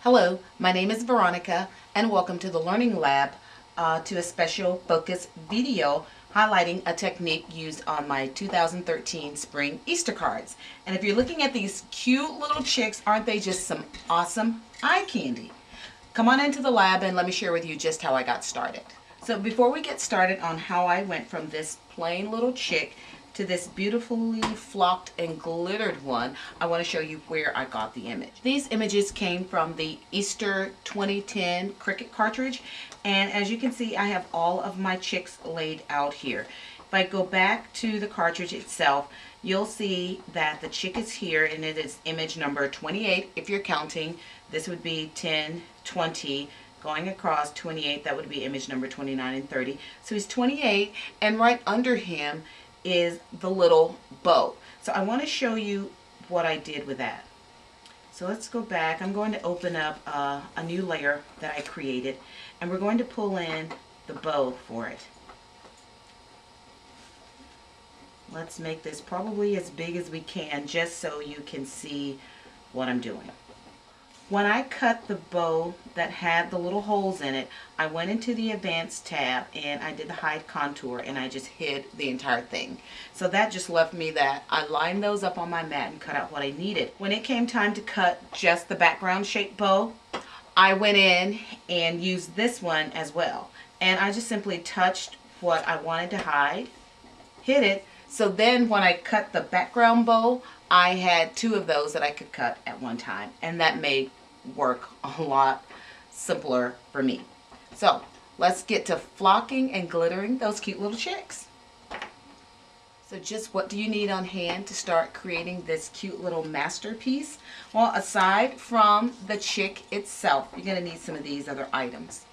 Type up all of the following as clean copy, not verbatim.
Hello, my name is Veronica and welcome to the Learning Lab to a special focus video highlighting a technique used on my 2013 spring Easter cards. And if you're looking at these cute little chicks, aren't they just some awesome eye candy? Come on into the lab and let me share with you just how I got started. So before we get started on how I went from this plain little chick to this beautifully flocked and glittered one, I want to show you where I got the image. These images came from the Easter 2010 Cricut cartridge, and as you can see, I have all of my chicks laid out here. If I go back to the cartridge itself, you'll see that the chick is here, and it is image number 28 if you're counting. This would be 10, 20, going across 28, that would be image number 29 and 30. So he's 28, and right under him is the little bow. So I want to show you what I did with that. So let's go back. I'm going to open up a new layer that I created, and we're going to pull in the bow for it. Let's make this probably as big as we can just so you can see what I'm doing. When I cut the bow that had the little holes in it, I went into the Advanced tab and I did the hide contour, and I just hid the entire thing. So that just left me that. I lined those up on my mat and cut out what I needed. When it came time to cut just the background shaped bow, I went in and used this one as well. And I just simply touched what I wanted to hide, hid it. So then when I cut the background bow, I had two of those that I could cut at one time, and that made work a lot simpler for me. So let's get to flocking and glittering those cute little chicks. So just what do you need on hand to start creating this cute little masterpiece? Well, aside from the chick itself, you're going to need some of these other items.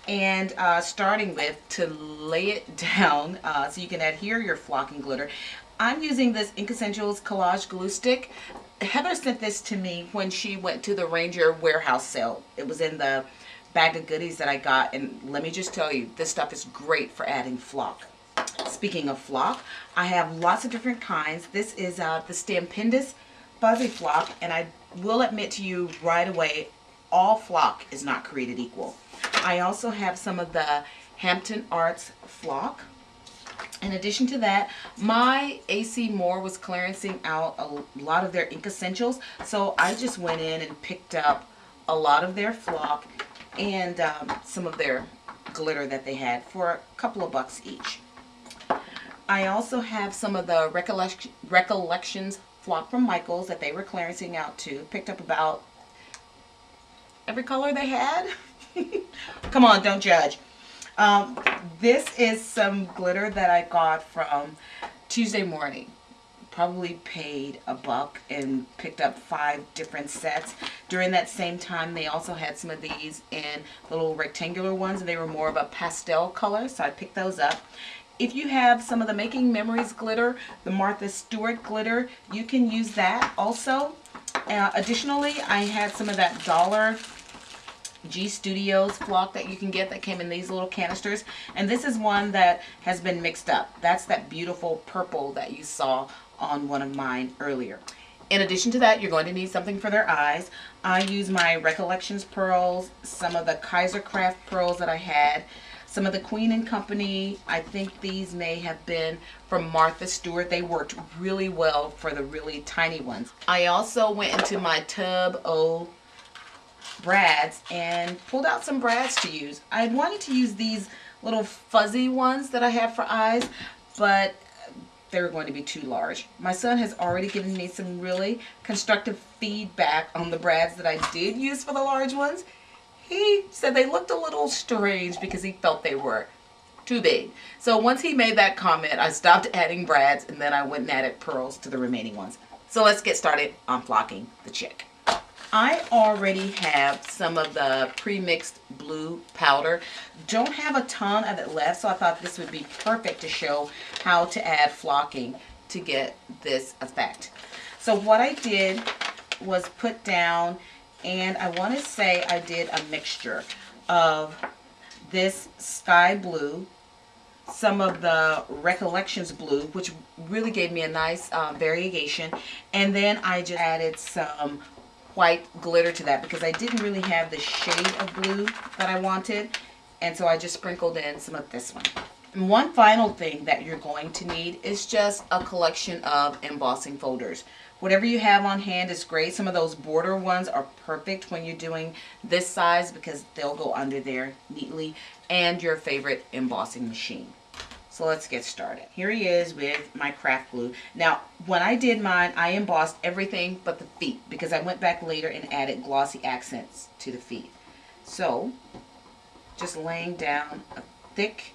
And starting with, to lay it down so you can adhere your flocking glitter, I'm using this Ink Essentials Collage Glue Stick. Heather sent this to me when she went to the Ranger warehouse sale. It was in the bag of goodies that I got, and let me just tell you, this stuff is great for adding flock. Speaking of flock, I have lots of different kinds. This is the Stampendous Fuzzy Flock, and I will admit to you right away, all flock is not created equal. I also have some of the Hampton Arts flock. In addition to that, my AC Moore was clearancing out a lot of their Ink Essentials, so I just went in and picked up a lot of their flock and some of their glitter that they had for a couple of bucks each. I also have some of the Recollections flock from Michaels that they were clearancing out too. Picked up about every color they had. Come on, don't judge. This is some glitter that I got from Tuesday Morning. Probably paid $1 and picked up 5 different sets. During that same time, they also had some of these in little rectangular ones, and they were more of a pastel color, so I picked those up. If you have some of the Making Memories glitter, the Martha Stewart glitter, you can use that also. Additionally, I had some of that Dollar G Studios flock that you can get that came in these little canisters, and this is one that has been mixed up. That's that beautiful purple that you saw on one of mine earlier. In addition to that, you're going to need something for their eyes. I use my Recollections pearls, some of the Kaiser Craft pearls that I had, some of the Queen & Company. I think these may have been from Martha Stewart. They worked really well for the really tiny ones. I also went into my Tub O brads and pulled out some brads to use. I wanted to use these little fuzzy ones that I have for eyes, but they were going to be too large. My son has already given me some really constructive feedback on the brads that I did use for the large ones. He said they looked a little strange because he felt they were too big. So once he made that comment, I stopped adding brads, and then I went and added pearls to the remaining ones. So let's get started on flocking the chick. I already have some of the pre-mixed blue powder. Don't have a ton of it left, so I thought this would be perfect to show how to add flocking to get this effect. So what I did was put down, and I want to say I did a mixture of this sky blue, some of the Recollections blue, which really gave me a nice variegation, and then I just added some white glitter to that because I didn't really have the shade of blue that I wanted. And so I just sprinkled in some of this one. And one final thing that you're going to need is just a collection of embossing folders. Whatever you have on hand is great. Some of those border ones are perfect when you're doing this size because they'll go under there neatly, and your favorite embossing machine. So let's get started. Here he is with my craft glue. Now, when I did mine, I embossed everything but the feet because I went back later and added glossy accents to the feet. So, just laying down a thick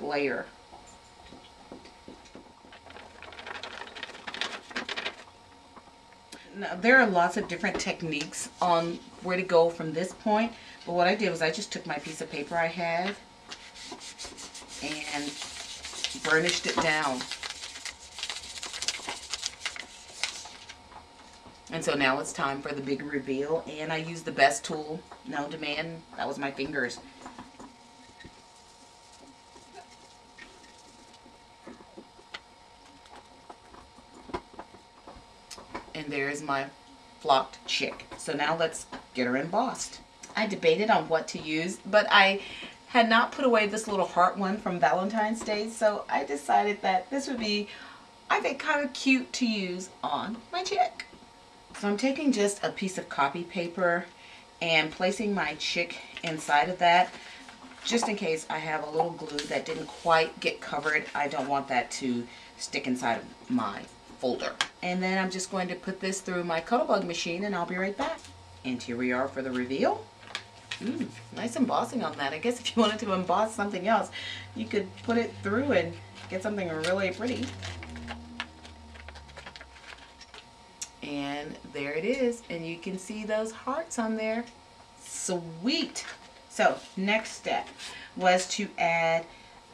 layer. Now, there are lots of different techniques on where to go from this point, but what I did was I just took my piece of paper I had and burnished it down. And so now it's time for the big reveal, and I used the best tool known to man. That was my fingers. And there's my flocked chick. So now let's get her embossed. I debated on what to use, but I had not put away this little heart one from Valentine's Day, so I decided that this would be, I think, kind of cute to use on my chick. So I'm taking just a piece of copy paper and placing my chick inside of that, just in case I have a little glue that didn't quite get covered. I don't want that to stick inside of my folder. And then I'm just going to put this through my Cuttlebug machine, and I'll be right back. And here we are for the reveal. Nice embossing on that. I guess if you wanted to emboss something else, you could put it through and get something really pretty. And there it is, and you can see those hearts on there. Sweet. So next step was to add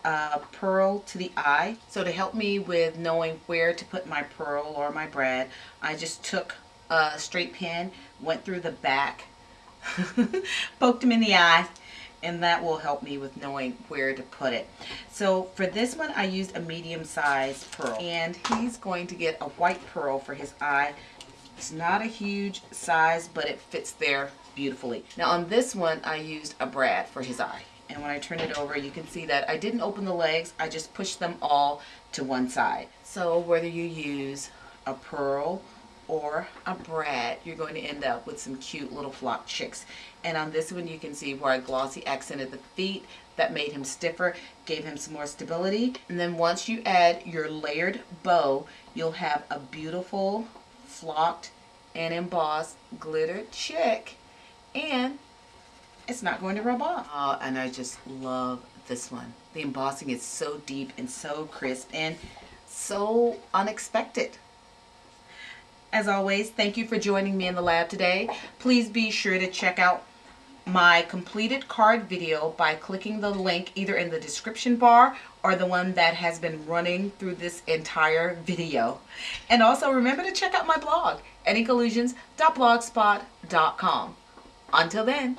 a pearl to the eye. So to help me with knowing where to put my pearl or my brad, I just took a straight pin, went through the back, poked him in the eye, and that will help me with knowing where to put it. So for this one, I used a medium-sized pearl, and he's going to get a white pearl for his eye. It's not a huge size, but it fits there beautifully. Now on this one, I used a brad for his eye. And when I turn it over, you can see that I didn't open the legs. I just pushed them all to one side. So whether you use a pearl or a brad, you're going to end up with some cute little flock chicks. And on this one, you can see where I glossy accented the feet. That made him stiffer, gave him some more stability. And then once you add your layered bow, you'll have a beautiful flocked and embossed glittered chick, and it's not going to rub off. Oh, and I just love this one. The embossing is so deep and so crisp and so unexpected. As always, thank you for joining me in the lab today. Please be sure to check out my completed card video by clicking the link either in the description bar or the one that has been running through this entire video. And also remember to check out my blog at inkollusions.blogspot.com. Until then.